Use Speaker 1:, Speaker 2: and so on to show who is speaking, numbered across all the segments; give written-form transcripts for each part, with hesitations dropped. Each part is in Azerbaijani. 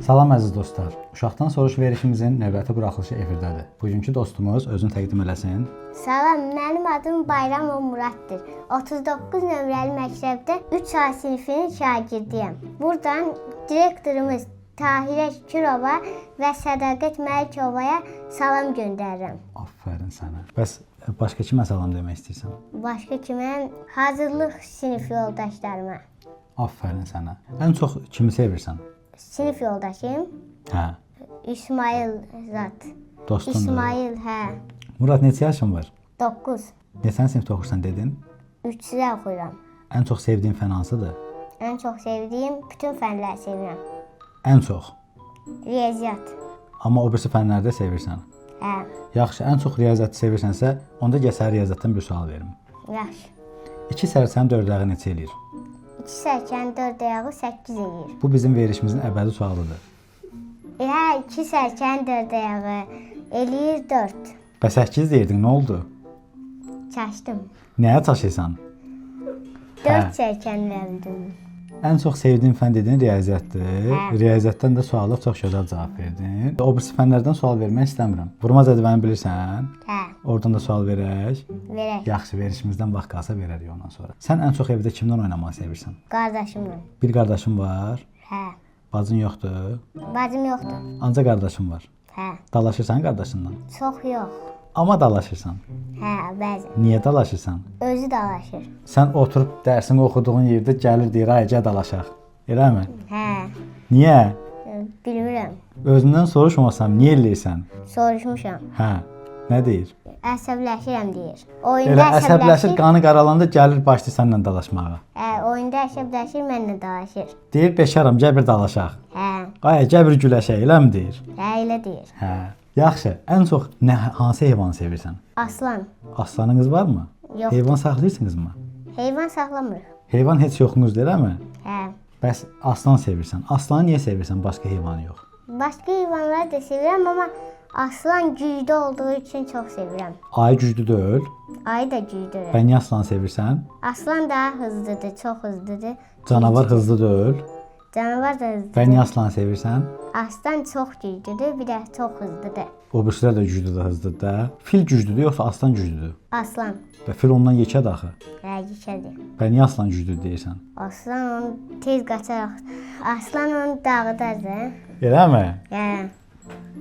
Speaker 1: Salam əziz dostlar. Uşaqdan soruş verişimizin növbəti buraxılışı efirdədir. Bugünkü dostumuz özünü təqdim eləsin.
Speaker 2: Salam, mənim adım Bayramov Muraddır. 39 nömrəli məktəbdə 3A sinifinin şagirdiyəm. Buradan direktorumuz Tahirə Şükürova və Sədaqət Məlikovaya salam göndərirəm.
Speaker 1: Aferin sənə. Bəs başqa kimə salam demək istəyirsən?
Speaker 2: Başqa kimə? Hazırlıq sinif yoldaşlarıma.
Speaker 1: Aferin sənə. Ən çox kimi sevirsən?
Speaker 2: Sinif yoldaşım
Speaker 1: Hə.
Speaker 2: İsmail Zat.
Speaker 1: Dostundur.
Speaker 2: İsmail, hə.
Speaker 1: Murad, neçə yaşın var?
Speaker 2: 9.
Speaker 1: Neçənci sinifdə oxursan dedin?
Speaker 2: 3-də oxuyuram.
Speaker 1: Ən çox sevdiyin fən hansıdır?
Speaker 2: Ən çox sevdiyim bütün fənləri sevirəm.
Speaker 1: Ən çox.
Speaker 2: Riyaziyyat.
Speaker 1: Amma o birisi fənlərdə sevirsən.
Speaker 2: Hə.
Speaker 1: Yaxşı, ən çox riyaziyyatı sevirsənsə, onda gəl sənə riyaziyyatdan bir sual verim.
Speaker 2: Yaxşı.
Speaker 1: 2 sərsən 4 ayağı neçə eləyir?
Speaker 2: 2 sərkən 4 ayağı 8 eləyir.
Speaker 1: Bu bizim verişimizin əbədi sualıdır.
Speaker 2: Hə, 2 sərkən 4 ayağı eləyir 4.
Speaker 1: Bəs 8 deyirdin, nə oldu?
Speaker 2: Çaşdım.
Speaker 1: Nəyə çaşırsan?
Speaker 2: 4 sərkənləmdim.
Speaker 1: Ən çox sevdiyin fən dedin riyaziyyatdır.
Speaker 2: Hə.
Speaker 1: Riyaziyyatdan da suala çox gözəl cavab verdin. O birisi fənlərdən sual vermək istəmirəm. Vurma cədvəlini bilirsən?
Speaker 2: Hə,
Speaker 1: Oradan da sual verək.
Speaker 2: verək.
Speaker 1: Yaxşı, verişimizdən vaxt qalsa verərik ondan sonra. Sən ən çox evdə kimlə oynamağı sevirsən?
Speaker 2: Qardaşımla.
Speaker 1: Bir qardaşın var,
Speaker 2: Hə.
Speaker 1: bacın yoxdur.
Speaker 2: Bacım yoxdur.
Speaker 1: Ancaq qardaşın var.
Speaker 2: Hə.
Speaker 1: Dalaşırsan qardaşınla.
Speaker 2: Çox yox.
Speaker 1: Amma dalaşırsan.
Speaker 2: Hə, bəzən.
Speaker 1: Niyə dalaşırsan?
Speaker 2: Özü dalaşır.
Speaker 1: Sən oturub dərsini oxuduğun yerdə gəlir deyir, ay gəl dalaşaq. Eləmi?
Speaker 2: Hə.
Speaker 1: Niyə?
Speaker 2: Bilmirəm.
Speaker 1: Özündən soruşmasam niyə eləyirsən?
Speaker 2: Soruşmuşam.
Speaker 1: Hə. Nə deyir?
Speaker 2: Əsəbləşirəm deyir.
Speaker 1: Elə
Speaker 2: Oyunda
Speaker 1: əsəbləşir, qanı qaralanda gəlir başlayır səninlə dalaşmağa.
Speaker 2: Hə, oyunda əsəbləşir, mənlə dalaşır.
Speaker 1: Deyir, beşaram, gəl bir dalaşaq.
Speaker 2: Hə.
Speaker 1: Ay, gəl bir güləşək, eləmi deyir?
Speaker 2: Hə, elə deyir.
Speaker 1: Hə. Yaxşı, ən çox hansı heyvanı sevirsən?
Speaker 2: Aslan.
Speaker 1: Aslanınız varmı?
Speaker 2: Yox.
Speaker 1: Heyvan saxlayırsınızmı?
Speaker 2: Heyvan saxlamırıq.
Speaker 1: Heyvan heç yoxunuzdur, eləmi?
Speaker 2: Hə.
Speaker 1: Bəs aslan sevirsən. Aslanı niyə sevirsən, başqa heyvanı yox?
Speaker 2: Başqa heyvanları da sevirəm, amma aslan güclü olduğu üçün çox sevirəm.
Speaker 1: Ayı güclü deyil.
Speaker 2: Ayı da güclüdür.
Speaker 1: Bən niyə aslanı sevirsən?
Speaker 2: Aslan daha hızlıdır, çox hızlıdır.
Speaker 1: Canavar hızlı deyil.
Speaker 2: Canavar da hızlıdır.
Speaker 1: Bən niyə aslanı sevirsən?
Speaker 2: Aslan çox güclüdür, bir də çox hızlıdır.
Speaker 1: O birisilər də güclüdür, hızlıdır da. Fil güclüdür yoxsa aslan güclüdür?
Speaker 2: Aslan.
Speaker 1: Və fil ondan yekədir axı.
Speaker 2: Hə, yekədir.
Speaker 1: Bən niyə aslan güclüdür deyirsən?
Speaker 2: Aslan onu tez qaçaraq. Aslan onu dağıdar da.
Speaker 1: Eləmi?
Speaker 2: Hə.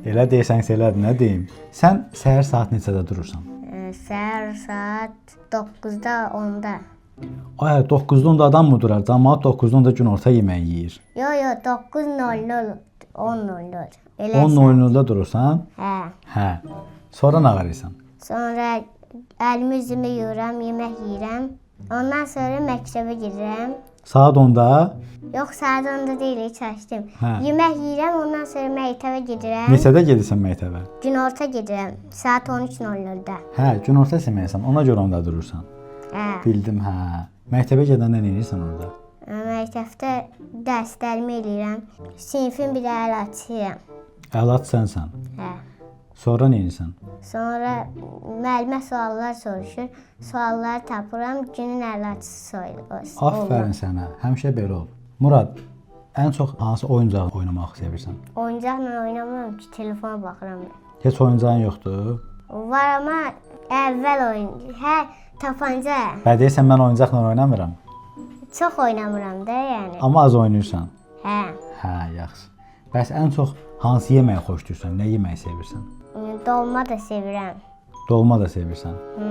Speaker 1: Elə deyirsən elədir, nə deyim? Sən səhər saat neçədə durursan?
Speaker 2: Səhər saat 9-da, 10-da.
Speaker 1: Ay, 9-da onda adam mı durar? Cəmaət 9-da onda günorta yeməyi yeyir.
Speaker 2: Yo, 9:00, 10:00. Elə.
Speaker 1: 10:00-da durursan?
Speaker 2: Hə.
Speaker 1: Hə. Sonra nə qarıysan?
Speaker 2: Sonra əlimi üzümü yuyuram, yemək yeyirəm. Ondan sonra məktəbə gedirəm.
Speaker 1: Saat 10-da?
Speaker 2: Yox, saat 10-da deyil, çaşdım.
Speaker 1: Hə.
Speaker 2: Yemək yeyirəm, ondan sonra məktəbə gedirəm.
Speaker 1: Neçədə gedirsən məktəbə?
Speaker 2: Günorta gedirəm, saat 13:00-da.
Speaker 1: Hə, günorta yeməyisən, ona görə onda durursan.
Speaker 2: Hə.
Speaker 1: Bildim, hə. Məktəbə gedəndə nə edirsən orada?
Speaker 2: Məktəbdə dərslərimi eləyirəm. Sinifin bir də əlaçıyam.
Speaker 1: Əlat sənsən.
Speaker 2: Hə.
Speaker 1: Sonra nə edirsən?
Speaker 2: Sonra müəllimə suallar soruşur. Sualları tapıram, günün əlaçısı sayılır.
Speaker 1: Aferin sənə. Həmişə belə ol. Murad, ən çox hansı oyuncaq oynamaq sevirsən?
Speaker 2: Oyuncaqla oynamıram ki, telefona baxıram.
Speaker 1: Heç oyuncağın yoxdur?
Speaker 2: Var amma əvvəl oyun. Hə, tapanca.
Speaker 1: Və deyirsən mən oyuncaqla oynamıram.
Speaker 2: Çox oynamıram da yəni.
Speaker 1: Amma az oynayırsan.
Speaker 2: Hə.
Speaker 1: Hə, yaxşı. Bəs ən çox hansı yeməyi xoşlayırsan? Nə yeməyi sevirsən?
Speaker 2: Dolma da sevirəm.
Speaker 1: Dolma da sevirsən.
Speaker 2: Hı.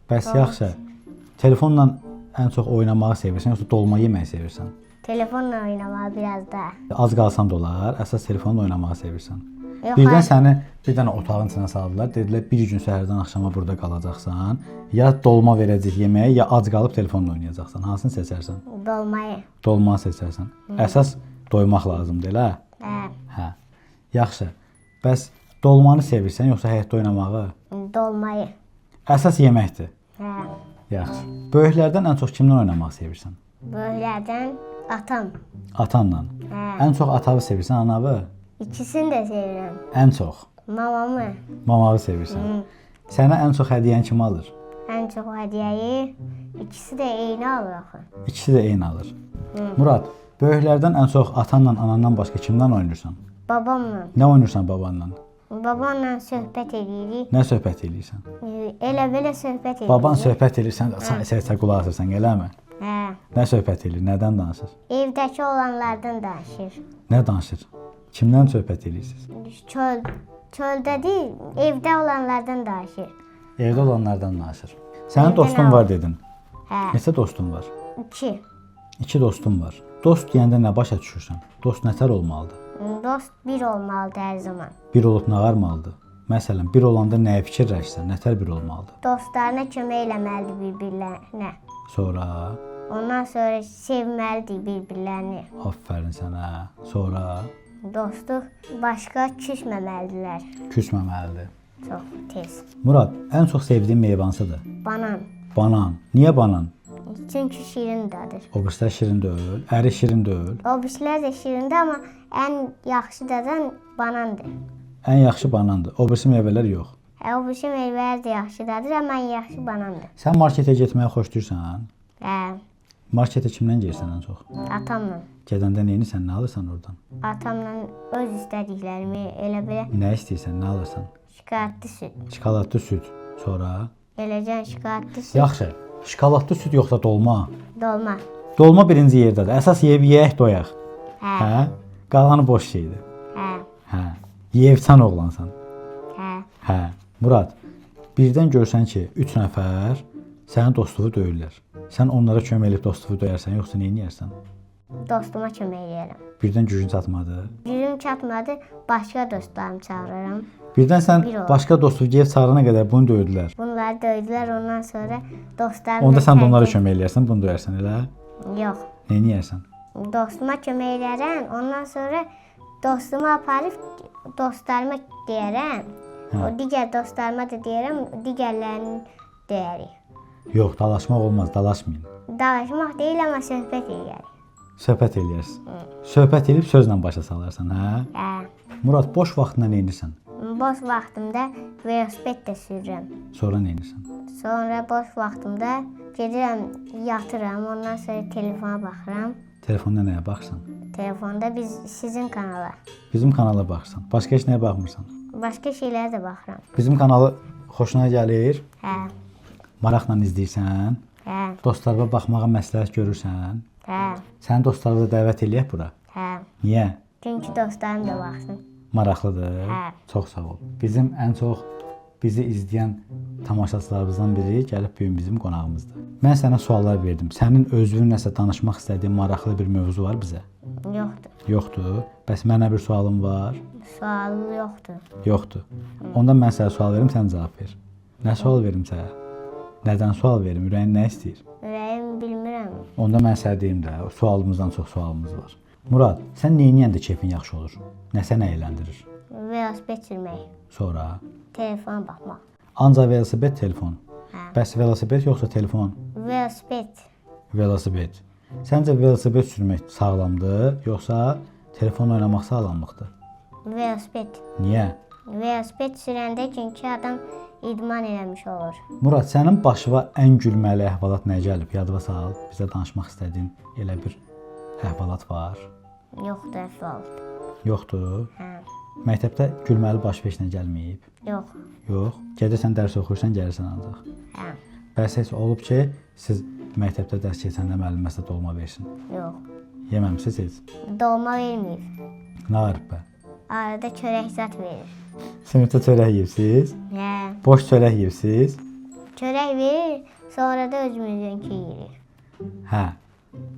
Speaker 1: Bəs yaxşı. Telefonla ən çox oynamağı sevirsən yoxsa dolma yeməyi sevirsən?
Speaker 2: Telefonla oynamağı biraz da.
Speaker 1: Az qalsam da olar, əsas telefonla oynamağı sevirsən.
Speaker 2: Yox,
Speaker 1: Birdən
Speaker 2: hayır.
Speaker 1: səni bir dənə otağın içinə saldılar. Dedilər bir gün səhərdən axşama burada qalacaqsan. Ya dolma verəcək yeməyə, ya ac qalıb telefonla oynayacaqsan. Hansını seçərsən?
Speaker 2: Dolmayı.
Speaker 1: Dolma seçərsən. Əsas doymaq lazımdır, elə?
Speaker 2: Hə.
Speaker 1: Hə. Yaxşı. Bəs dolmanı sevirsən yoxsa həyətdə oynamağı?
Speaker 2: Dolmayı.
Speaker 1: Əsas yeməkdir.
Speaker 2: Hə.
Speaker 1: Yaxşı. Böyüklərdən ən çox kimlə oynamağı sevirsən?
Speaker 2: Böyüklərdən atam.
Speaker 1: Atanla.
Speaker 2: Hə.
Speaker 1: Ən çox atavı sevirsən, anavı?
Speaker 2: İkisini də sevirəm.
Speaker 1: Ən çox
Speaker 2: Mamamı.
Speaker 1: mamağı sevirsən. Sənə ən çox hədiyyəni kim alır?
Speaker 2: Ən çox hədiyyəyi ikisi də eyni alır axı.
Speaker 1: İkisi də eyni alır. Murad, böyüklərdən ən çox atanla, anandan başqa kimdən oynayırsan?
Speaker 2: Babamla.
Speaker 1: Nə oynayırsan babanla?
Speaker 2: Babamla söhbət edirik.
Speaker 1: Nə söhbət edirsən?
Speaker 2: Elə belə söhbət edirik.
Speaker 1: Baban söhbət edir, sən səsə qulaq asırsan, eləmi?
Speaker 2: Hə.
Speaker 1: Nə söhbət edir? Nədən danışır?
Speaker 2: Evdəki olanlardan danışır.
Speaker 1: Nə danışır? Kimdən söhbət edirsiniz?
Speaker 2: Çöldə deyil, evdə olanlardan danışır.
Speaker 1: Evdə olanlardan danışır. Sənin
Speaker 2: Evdə
Speaker 1: dostun
Speaker 2: nə
Speaker 1: var
Speaker 2: var?
Speaker 1: dedin.
Speaker 2: Hə.
Speaker 1: Neçə dostun var?
Speaker 2: 2.
Speaker 1: 2 dostun var. Dost deyəndə nə başa düşürsən? Dost nətər olmalıdır?
Speaker 2: Dost bir olmalıdır hər zaman.
Speaker 1: Bir olub nə varmalıdır? Məsələn, bir olanda nəyə fikirləşsən? Nətər bir olmalıdır?
Speaker 2: Dostlarına kömək eləməlidir bir-birlərinə.
Speaker 1: Sonra,
Speaker 2: Ondan sonra sevməlidir bir-birlərini.
Speaker 1: aferin sənə. Sonra
Speaker 2: Dostluq başqa küsməməlidirlər.
Speaker 1: küsməməlidir.
Speaker 2: Çox tez.
Speaker 1: Murad, ən çox sevdiyin meyvə hansıdır?
Speaker 2: Banan.
Speaker 1: Banan. Niyə banan?
Speaker 2: Çünki şirin dadır.
Speaker 1: O birisi şirin deyil, əri şirin deyil.
Speaker 2: O birilər də şirindir, amma ən yaxşı dadan banandır.
Speaker 1: Ən yaxşı banandır. O birisi meyvələr yox.
Speaker 2: O birisi meyvələr də yaxşı dadır, amma ən yaxşı banandır.
Speaker 1: Sən marketə getməyi xoşlayırsan?
Speaker 2: Hə,
Speaker 1: Marketə kimlə gəlirsən ən çox?
Speaker 2: atamla.
Speaker 1: Gedəndə nə edirsən, nə alırsan oradan?
Speaker 2: Atamla öz istədiklərimi elə belə
Speaker 1: Nə istəyirsən, nə alırsan?
Speaker 2: şokoladlı süd.
Speaker 1: Şokoladlı süd. Sonra?
Speaker 2: Eləcən şokoladlı süd.
Speaker 1: Yaxşı. Şokoladlı süd yoxsa dolma?
Speaker 2: Dolma.
Speaker 1: Dolma birinci yerdədir. Əsas yeyib yeyək doyaq.
Speaker 2: Hə,
Speaker 1: Hə? Qalanı boş şeydir.
Speaker 2: hə,
Speaker 1: Hə. Yeyibsən oğlansan.
Speaker 2: hə.
Speaker 1: Hə. Murad, birdən görsən ki, 3 nəfər sənin dostluğu döyürlər. Sən onlara kömək edib dostluğu döyərsən, yoxsa nə edərsən?
Speaker 2: Dostuma kömək edirəm.
Speaker 1: Birdən gücün çatmadı.
Speaker 2: Gücüm çatmadı, başqa dostlarımı çağırıram.
Speaker 1: Birdən sən
Speaker 2: Bir o.
Speaker 1: başqa dostluq gəlib çağırana qədər bunu döydülər.
Speaker 2: Bunları döydülər, ondan sonra dostlarım...
Speaker 1: Onda sən də onlara kömək edərsən, bunu döyərsən, elə?
Speaker 2: Yox.
Speaker 1: Nə edərsən?
Speaker 2: Dostuma kömək edərəm, ondan sonra dostumu aparıb dostlarıma deyərəm.
Speaker 1: Hə.
Speaker 2: O digər dostlarıma da deyərəm, digərlərini deyərik.
Speaker 1: Yox, dalaşmaq olmaz, dalaşmayın.
Speaker 2: Danışmaq deyil, amma söhbət edərik.
Speaker 1: Söhbət eləyərsən. Söhbət edib sözlə başa salarsan, hə?
Speaker 2: Hə.
Speaker 1: Murad, boş vaxtında nə edirsən?
Speaker 2: Boş vaxtımda velosiped də sürürəm.
Speaker 1: Sonra nə edirsən?
Speaker 2: Sonra boş vaxtımda gedirəm, yatıram, ondan sonra telefona baxıram.
Speaker 1: Telefonda nəyə baxırsan?
Speaker 2: Telefonda sizin kanala.
Speaker 1: Bizim kanala baxırsan. Başqa heç nəyə baxmırsan.
Speaker 2: Başqa şeylərə də baxıram.
Speaker 1: Bizim kanalı xoşuna gəlir,
Speaker 2: Hə,
Speaker 1: maraqla izləyirsən,
Speaker 2: hə,
Speaker 1: dostlarına baxmağa məsləhət görürsən.
Speaker 2: hə,
Speaker 1: Səni dostlarına da dəvət eləyək bura.
Speaker 2: hə.
Speaker 1: Niyə?
Speaker 2: Çünki dostlarım da baxsın.
Speaker 1: Maraqlıdır.
Speaker 2: Hə.
Speaker 1: Çox sağ ol. Bizim ən çox bizi izləyən tamaşaçılarımızdan biri gəlib bu gün bizim qonağımızdır. Mən sənə suallar verdim. Sənin özün nəsə danışmaq istədiyin maraqlı bir mövzu var bizə?
Speaker 2: Yoxdur.
Speaker 1: Yoxdur. Bəs mənə bir sualım var?
Speaker 2: Sualı yoxdur.
Speaker 1: Yoxdur. Onda mən sənə sual verim, sən cavab ver. Nə sual verim sənə? Nədən sual verim? Ürəyin nə istəyir?
Speaker 2: Ürəyim bilmirəm.
Speaker 1: Onda mən sənə deyim də, sualımızdan çox sualımız var. Murad, sən nə edəndə keyfin yaxşı olur? Nə səni əyləndirir?
Speaker 2: Velosiped sürmək.
Speaker 1: Sonra
Speaker 2: Telefona baxmaq.
Speaker 1: ancaq velosiped, telefon.
Speaker 2: Hə.
Speaker 1: Bəs velosiped yoxsa telefon?
Speaker 2: Velosiped.
Speaker 1: Velosiped. Səncə velosiped sürmək sağlamdır, yoxsa telefon oynamaq sağlamlıqdır?
Speaker 2: Velosiped.
Speaker 1: Niyə?
Speaker 2: Velosiped sürəndə çünki adam idman eləmiş olur.
Speaker 1: Murad, sənin başına ən gülməli əhvalat nə gəlib? Yadına sal. Bizə danışmaq istədiyin elə bir əhvalat var.
Speaker 2: Yoxdur əhvalat.
Speaker 1: Yoxdur.
Speaker 2: Hə.
Speaker 1: Məktəbdə gülməli baş beşinə gəlməyib.
Speaker 2: Yox.
Speaker 1: Yox. Gedirsən dərs oxuyursan, gəlirsən ancaq.
Speaker 2: Hə.
Speaker 1: Bəs heç olub ki, siz məktəbdə dərs keçəndə müəllim sizə dolma versin?
Speaker 2: Yox.
Speaker 1: Yeməmisiniz heç?
Speaker 2: Dolma vermir.
Speaker 1: Nə arıb bə?
Speaker 2: Arada çörək zat verir.
Speaker 1: Sinifdə çörək yeyibsiz?
Speaker 2: Hə.
Speaker 1: Boş çörək yeyibsiz?
Speaker 2: Çörək verir, sonra da özümüzünki yeyirik.
Speaker 1: Hə.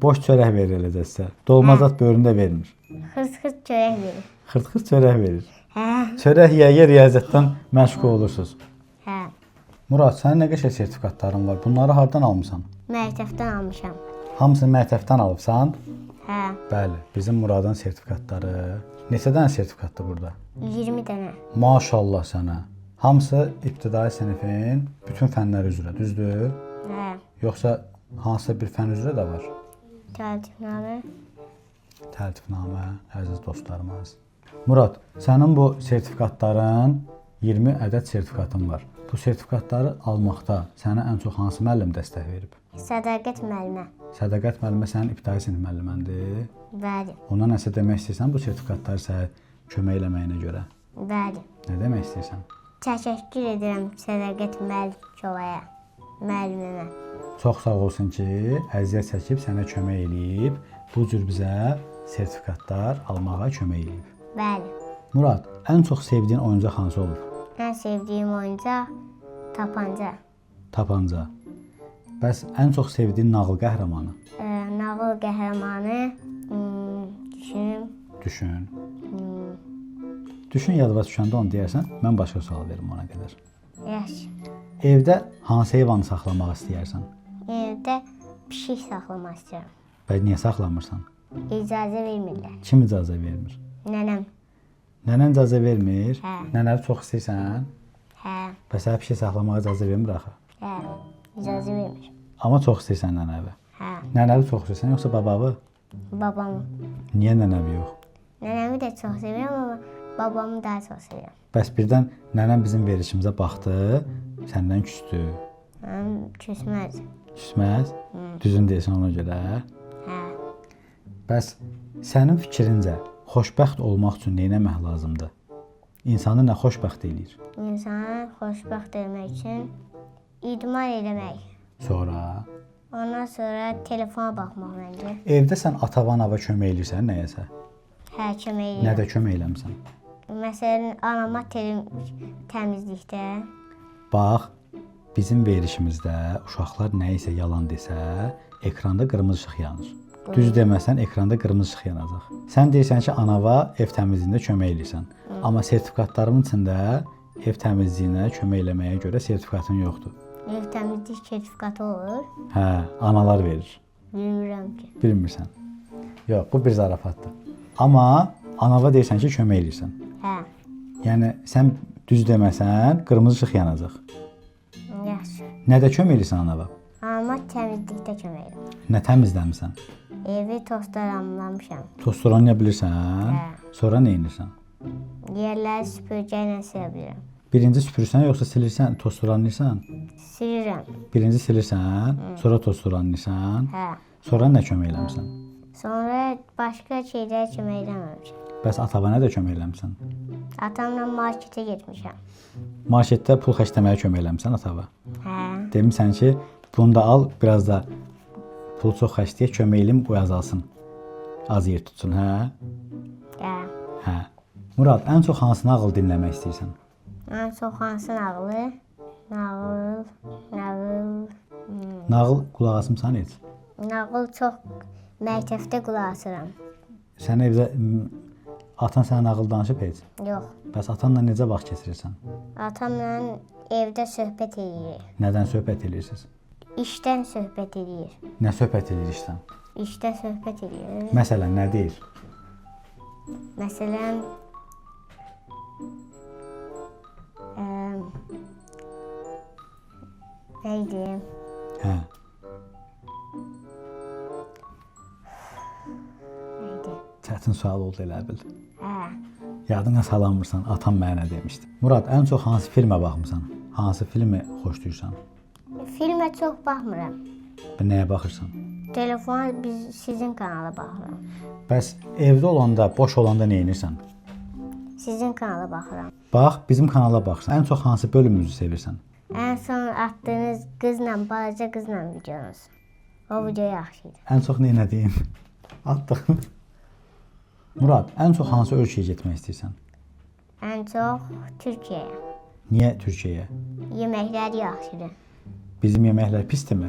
Speaker 1: Boş çörək verir eləcəsə. Dolma zat bövründə vermir.
Speaker 2: Xırt-xırt çörək verir.
Speaker 1: Xırt-xırt çörək verir.
Speaker 2: Hə.
Speaker 1: Çörək yeyə riyaziyyatdan məşğul olursunuz.
Speaker 2: Hə.
Speaker 1: Murad, sənin nə qəşəng sertifikatların var. Bunları hardan almısan?
Speaker 2: Məktəbdən almışam.
Speaker 1: Hamısını məktəbdən alıbsan?
Speaker 2: Hə.
Speaker 1: Bəli, bizim Muradın sertifikatları. Neçə dənə sertifikatdır burada?
Speaker 2: 20 dənə.
Speaker 1: Maşallah sənə. Hamısı ibtidai sinifin bütün fənləri üzrə, düzdür?
Speaker 2: Hə.
Speaker 1: Yoxsa hansısa bir fən üzrə də var?
Speaker 2: Tərtibnamə.
Speaker 1: Təltifnamə, əziz dostlarımız. Murad, sənin bu sertifikatların 20 ədəd sertifikatın var. Bu sertifikatları almaqda sənə ən çox hansı müəllim dəstək verib?
Speaker 2: Sədaqət müəllimə.
Speaker 1: Sədaqət müəllimə sənin ibtidai sinif müəlliməndir.
Speaker 2: Bəli.
Speaker 1: Ona nəsə demək istəyirsən bu sertifikatları sənə kömək eləməyinə görə?
Speaker 2: Bəli.
Speaker 1: Nə demək istəyirsən?
Speaker 2: Təşəkkür edirəm Sədaqət Məlikovaya, müəllimimə.
Speaker 1: Çox sağ olsun ki, əziyyət çəkib sənə kömək eləyib, bu cür bizə sertifikatlar almağa kömək eləyib.
Speaker 2: Bəli.
Speaker 1: Murad, ən çox sevdiyin oyuncaq hansı olub?
Speaker 2: Ən sevdiyim oyuncaq tapanca.
Speaker 1: Tapanca. Bəs ən çox sevdiyin nağıl qəhrəmanı?
Speaker 2: Nağıl qəhrəmanı düşünüm.
Speaker 1: Düşün. Düşün, yadına düşəndə onu deyərsən, mən başqa sual verim ona qədər.
Speaker 2: Yaxşı.
Speaker 1: Evdə hansı heyvanı saxlamaq istəyərsən?
Speaker 2: Evdə pişik saxlamaq istəyirəm.
Speaker 1: Və niyə saxlamırsan?
Speaker 2: İcazə vermirlər.
Speaker 1: Kim icazə vermir?
Speaker 2: Nənəm.
Speaker 1: Nənən icazə vermir?
Speaker 2: Hə.
Speaker 1: Nənəni çox istəyirsən?
Speaker 2: Hə.
Speaker 1: Bəs sənə pişik saxlamağa icazə vermir axı.
Speaker 2: Hə. İcazə vermir.
Speaker 1: Amma çox istəyirsən nənəvi.
Speaker 2: Hə.
Speaker 1: Nənəvi çox istəyirsən yoxsa babavı?
Speaker 2: Babamı.
Speaker 1: Niyə nənəvi yox?
Speaker 2: Nənəmi də çox sevirəm, amma babamı daha çox sevirəm.
Speaker 1: Bəs birdən nənəm bizim verilişimizə baxdı, səndən küsdü.
Speaker 2: Küsməz.
Speaker 1: Küsməz? Düzün deyirsən ona görə.
Speaker 2: Hə.
Speaker 1: Bəs sənin fikrincə xoşbəxt olmaq üçün nə etmək lazımdır? İnsanı nə xoşbəxt eləyir?
Speaker 2: İnsanı xoşbəxt etmək üçün idman eləmək.
Speaker 1: Sonra
Speaker 2: Ondan sonra telefona baxmaq məncə.
Speaker 1: evdə sən ata-anava kömək eləyirsən nəyəsə?
Speaker 2: Hə, kömək edirəm.
Speaker 1: Nədə kömək eləmisən?
Speaker 2: Məsələn, anama təmizlikdə.
Speaker 1: Bax, bizim verilişimizdə uşaqlar nə isə yalan desə, ekranda qırmızı işıq yanır. Düz deməsən, ekranda qırmızı işıq yanacaq. Sən deyirsən ki, anava ev təmizliyində kömək eləyirsən. Amma sertifikatlarımın içində ev təmizliyinə kömək eləməyə görə sertifikatın yoxdur.
Speaker 2: Ev təmizlik sertifikatı olur.
Speaker 1: Hə, analar verir.
Speaker 2: Bilmirəm ki.
Speaker 1: Bilmirsən. Yox, bu bir zarafatdır. Amma anava deyirsən ki, kömək eləyirsən.
Speaker 2: Hə.
Speaker 1: Yəni sən düz deməsən, qırmızı işıq yanacaq.
Speaker 2: Yaxşı.
Speaker 1: Nədə kömək eləyirsən anava?
Speaker 2: Anama təmizlikdə kömək edirəm.
Speaker 1: Nə təmizləmisən?
Speaker 2: Evi tozlamışam.
Speaker 1: Tostoran nə bilirsən?
Speaker 2: Hə.
Speaker 1: Sonra nə edirsən?
Speaker 2: Yerləri süpürgə ilə silə bilirəm.
Speaker 1: Birinci süpürürsən yoxsa silirsən, tostoranlayırsan?
Speaker 2: Silirəm.
Speaker 1: Birinci silirsən, sonra tostoranlayırsan.
Speaker 2: Hə.
Speaker 1: Sonra nə kömək eləmisən?
Speaker 2: Sonra başqa şeylərə kömək eləməmişəm.
Speaker 1: Bəs atavana da kömək eləmisən?
Speaker 2: Atamla marketə getmişəm.
Speaker 1: Marketdə pul xərcləməyə kömək eləmisən atava?
Speaker 2: Hə.
Speaker 1: Demisən ki, bunu da al, biraz da pul çox xərcləyək, kömək eləyim, qoy azalsın. Az yer tutsun, hə?
Speaker 2: Hə.
Speaker 1: Hə. Murad, ən çox hansı nağıl dinləmək istəyirsən?
Speaker 2: Ən çox hansı nağılı? Nağıl.
Speaker 1: Nağıl qulaq asmısan heç?
Speaker 2: Nağıl çox məktəbdə qulaq asıram.
Speaker 1: Sən evdə atan sənə nağıl danışıb heç?
Speaker 2: Yox.
Speaker 1: Bəs atanla necə vaxt keçirirsən?
Speaker 2: Atamla evdə söhbət edir.
Speaker 1: Nədən söhbət edirsiniz?
Speaker 2: İşdən söhbət edir.
Speaker 1: Nə söhbət edirsən?
Speaker 2: İşdə söhbət edir.
Speaker 1: Məsələn, nə deyir?
Speaker 2: Məsələn, nə deyim?
Speaker 1: Hə.
Speaker 2: Neydi?
Speaker 1: Çətin sual oldu elə bil.
Speaker 2: Hə.
Speaker 1: Yadına salamırsan, atam mənə nə demişdi. Murad, ən çox hansı filmə baxmısan? Hansı filmi xoşlayırsan?
Speaker 2: Filmə çox baxmıram.
Speaker 1: Və nəyə baxırsan?
Speaker 2: Telefona sizin kanala baxıram.
Speaker 1: Bəs evdə olanda, boş olanda nə edirsən?
Speaker 2: Sizin kanala baxıram.
Speaker 1: Bax, bizim kanala baxırsan. Ən çox hansı bölümümüzü sevirsən?
Speaker 2: Ən son atdığınız qızla, balaca qızla videonuz. O video yaxşı idi.
Speaker 1: Ən çox nə etdin? Atdın. Murad, ən çox hansı ölkəyə getmək istəyirsən?
Speaker 2: Ən çox Türkiyəyə.
Speaker 1: Niyə Türkiyəyə?
Speaker 2: Yeməkləri yaxşıdır.
Speaker 1: Bizim yeməklər pisdirmi?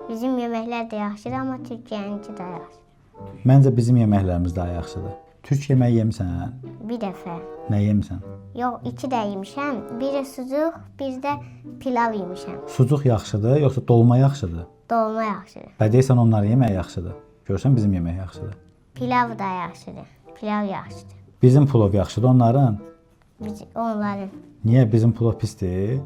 Speaker 2: Bizim yeməklər də yaxşıdır, amma Türkiyəninki də yaxşıdır.
Speaker 1: Məncə bizim yeməklərimiz daha yaxşıdır. Türk yeməyi yemisən?
Speaker 2: Bir dəfə.
Speaker 1: Nə yemisən?
Speaker 2: Yox, 2 də yemişəm. Biri sucuk, bir də pilav yemişəm.
Speaker 1: Sucuq yaxşıdır, yoxsa dolma yaxşıdır?
Speaker 2: Dolma yaxşıdır.
Speaker 1: Və deyirsən onların yeməyi yaxşıdır. Görsən bizim yemək yaxşıdır.
Speaker 2: Pilav da yaxşıdır. Pilav yaxşıdır.
Speaker 1: Bizim plov yaxşıdır onların.
Speaker 2: Onların.
Speaker 1: Niyə bizim plov pisdir?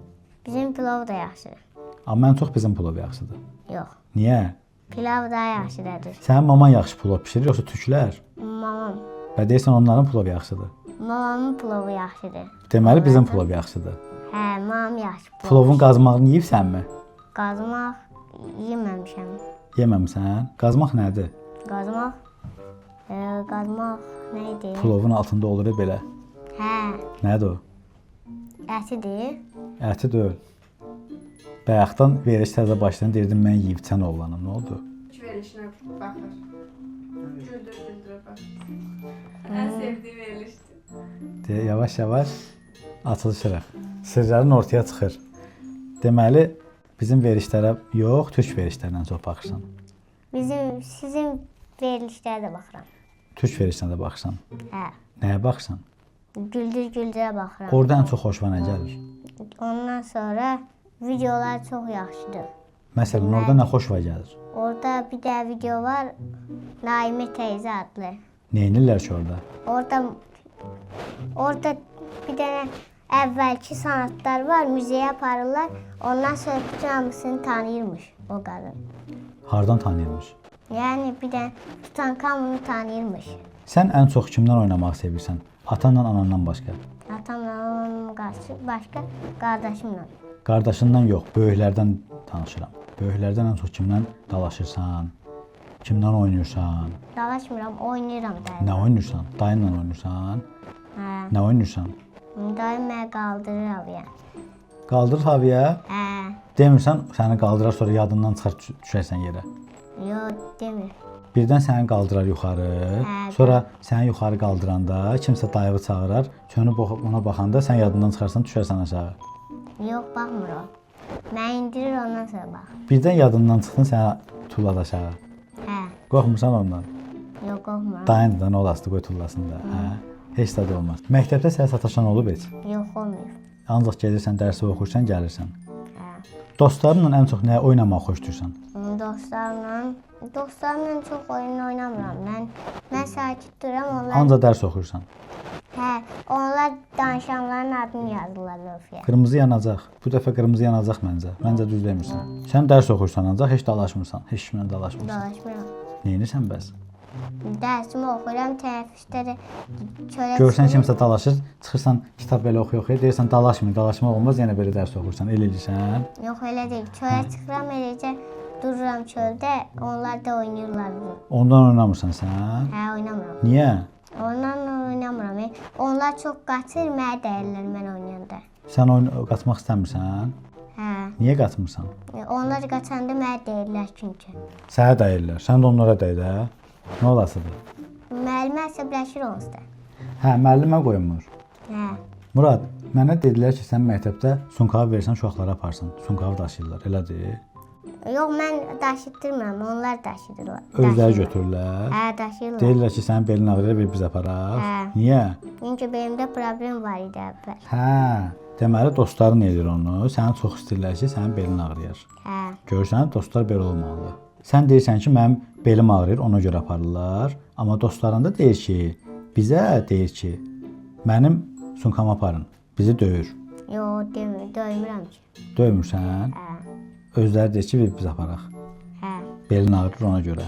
Speaker 2: Bizim pilav da yaxşıdır.
Speaker 1: Amma ən çox bizim plov yaxşıdır.
Speaker 2: Yox.
Speaker 1: Niyə?
Speaker 2: Pilav daha yaxşıdır.
Speaker 1: Sənin maman yaxşı plov bişirir, yoxsa türklər?
Speaker 2: Mamam.
Speaker 1: Və deyirsən onların plov yaxşıdır.
Speaker 2: Mamamın pilavı yaxşıdır.
Speaker 1: Deməli bizim plov yaxşıdır.
Speaker 2: Hə, mamam yaxşı.
Speaker 1: Plovun qazmağını yeyibsənmi?
Speaker 2: Qazmaq yeməmişəm.
Speaker 1: Yeməmisən? Qazmaq nədir?
Speaker 2: Qazmaq. Qazmaq nə idi?
Speaker 1: Plovun altında olur belə.
Speaker 2: Hə,
Speaker 1: Nədir o?
Speaker 2: ətidir.
Speaker 1: Əti deyil. Bayaqdan veriş təzə başlayan deyirdim mən yeyib sən oğlanım. Nə oldu?
Speaker 3: Üç verilişine bakır. Güldür bakır. En sevdiği verilişti.
Speaker 1: Deyə yavaş-yavaş açılışırıq. Sirlərin ortaya çıxır. Deməli, bizim verişlərə yox, türk verişlərindən çox baxırsan.
Speaker 2: Sizin verilişlərə də baxıram.
Speaker 1: Türk verişlərinə də baxırsan.
Speaker 2: Hə,
Speaker 1: Nəyə baxırsan?
Speaker 2: güldürə baxıram.
Speaker 1: Orada ən çox xoşuna nə gəlir?
Speaker 2: Ondan sonra videolar çox yaxşıdır.
Speaker 1: Məsələn, orada nə xoşuna gəlir?
Speaker 2: Orada bir də video var, Naimə teyzə adlı.
Speaker 1: Nə edirlər ki orada?
Speaker 2: Orada bir dənə əvvəlki sanatlar var, müzeyə aparırlar. Ondan sonra bütün hamısını tanıyırmış o qadın.
Speaker 1: Hardan tanıyırmış?
Speaker 2: Yəni bir də Tutankamonu tanıyırmış.
Speaker 1: Sən ən çox kimdən oynamaq sevirsən? Atanla, anandan başqa?
Speaker 2: Atamla, anamla başqa, qardaşımla.
Speaker 1: Qardaşından yox, böyüklərdən danışıram. Böyüklərdən ən çox kimdən dalaşırsan? Kimdən oynayırsan?
Speaker 2: Dalaşmıram, oynayıram dayı.
Speaker 1: Nə oynayırsan? Dayınla oynayırsan?
Speaker 2: Hə,
Speaker 1: Nə oynayırsan?
Speaker 2: dayı mənə qaldırır havaya.
Speaker 1: Qaldır havaya.
Speaker 2: Hə,
Speaker 1: Demirsən səni qaldırar sonra yadından çıxar düşərsən yerə.
Speaker 2: yox demir.
Speaker 1: Birdən səni qaldırar yuxarı.
Speaker 2: Hə,
Speaker 1: Sonra səni yuxarı qaldıranda kimsə dayığı çağırar. Çönüb ona baxanda sən yadından çıxarsan düşərsən aşağı.
Speaker 2: Yox, baxmır o. Mən indirir ondan sonra bax.
Speaker 1: Birdən yadından çıxdın səni tulladı aşağı.
Speaker 2: Hə,
Speaker 1: Qorxmursan ondan.
Speaker 2: yox qorxmuram.
Speaker 1: Dayın da nə olasdı qoy tullasın da. Hə? Heç də olmaz. Məktəbdə sənə sataşan olub heç?
Speaker 2: Yox olmuyor.
Speaker 1: Ancaq gəlirsən, dərsi oxursan, gəlirsən.
Speaker 2: Hə.
Speaker 1: Dostlarınla ən çox nəyə oynamaq xoşdursan?
Speaker 2: Dostlarımla çox oyun oynamıram. Mən sakit duram, onlar
Speaker 1: Ancaq dərs oxuyursan.
Speaker 2: onlar danışanların adını yazırlar lövhəyə.
Speaker 1: Qırmızı yanacaq. Bu dəfə qırmızı yanacaq məncə. Məncə düz demirsən. Sən dərs oxuyursan ancaq heç dalaşmırsan. Heç kimlə dalaşmırsan.
Speaker 2: Dalaşmıram.
Speaker 1: Neynirsən bəs?
Speaker 2: Dərsimi oxuyuram, tənəffüsdə də çörək
Speaker 1: Görsən
Speaker 2: yeyirəm.
Speaker 1: kimsə dalaşır, çıxırsan kitab belə oxuya-oxuya deyirsən dalaşmır, dalaşmaq olmaz, yenə belə dərs oxuyursan, elə edirsən.
Speaker 2: Yox elə deyil. Çölə çıxıram, eləcə dururam çöldə, onlar da oynayırlar.
Speaker 1: Ondan oynamırsan sən?
Speaker 2: Hə, oynamıram.
Speaker 1: Niyə?
Speaker 2: Onlarla oynamıram. Onlar çox qaçır, mənə dəyirlər mən oynayanda.
Speaker 1: Sən qaçmaq istəmirsən?
Speaker 2: Hə.
Speaker 1: Niyə qaçmırsan?
Speaker 2: Onlar qaçanda mənə deyirlər çünki.
Speaker 1: Sənə dəyirlər, sən də onlara dəy də. Nə olasıdır?
Speaker 2: Müəllimə əsəbləşir onsuz da.
Speaker 1: Hə, müəllimə qoymur.
Speaker 2: Hə.
Speaker 1: Murad, mənə dedilər ki, sən məktəbdə sumkağı versən uşaqlara aparsın. Sumkağı daşıyırlar, elədir?
Speaker 2: Yox, mən daşıtdırmıram, onlar daşıdırlar.
Speaker 1: Özləri götürürlər.
Speaker 2: Hə, daşıyırlar.
Speaker 1: Deyirlər ki, sənin belin ağrıyır, bir biz aparaq.
Speaker 2: Hə.
Speaker 1: Niyə?
Speaker 2: Çünki belimdə problem var idi əvvəl.
Speaker 1: Hə, deməli dostların edir onu. Səni çox istəyirlər ki, sənin belin ağrıyır.
Speaker 2: Hə.
Speaker 1: Görürsən, dostlar belə olmalıdır. Sən deyirsən ki, mənim belim ağrıyır, ona görə aparırlar. Amma dostların da deyir ki, bizə deyir ki, mənim sumkamı aparın. Bizi döyür.
Speaker 2: Yox, döymürəm ki.
Speaker 1: Döymürsən?
Speaker 2: Hə.
Speaker 1: Özləri deyir ki, biz aparaq.
Speaker 2: Hə.
Speaker 1: Belin ağrır ona görə.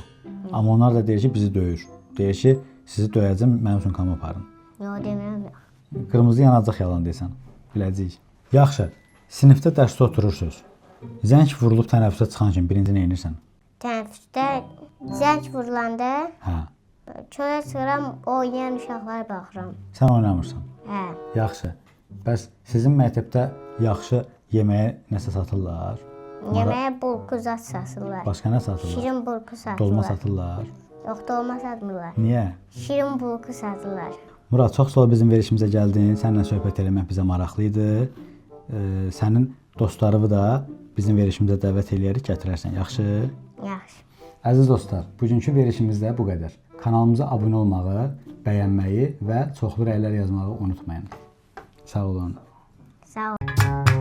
Speaker 1: Amma onlar da deyir ki, bizi döyür. Deyir ki, sizi döyəcəm, mənim sumkamı aparın.
Speaker 2: Yox, demirəm yox.
Speaker 1: Qırmızı yanacaq yalan desən. Biləcəyik. Yaxşı. Sinifdə dərsdə oturursunuz. Zəng vurulub tənəffüsə çıxan kimi birinci nə edirsən?
Speaker 2: Tənəffüsdə zəng vurulanda
Speaker 1: Hə.
Speaker 2: çölə çıxıram, oynayan uşaqlara baxıram.
Speaker 1: Sən oynamırsan.
Speaker 2: Hə.
Speaker 1: Yaxşı. Bəs sizin məktəbdə yaxşı yeməyə nəsə satırlar?
Speaker 2: Yeməyə bulku zat satırlar.
Speaker 1: Başqa nə satırlar?
Speaker 2: Şirin bulku satırlar.
Speaker 1: Dolma satırlar.
Speaker 2: Yox, dolma satmırlar.
Speaker 1: Niyə?
Speaker 2: Şirin bulku satırlar.
Speaker 1: Murad, çox sağ ol bizim verişimizə gəldin. Səninlə söhbət eləmək bizə maraqlı idi. Sənin dostlarını da bizim verişimizə dəvət eləyərik, gətirərsən. Yaxşı?
Speaker 2: Yaxşı.
Speaker 1: Əziz dostlar, bugünkü verişimizdə bu qədər. Kanalımıza abunə olmağı, bəyənməyi və çoxlu rəylər yazmağı unutmayın. Sağ olun.
Speaker 2: Sağ ol.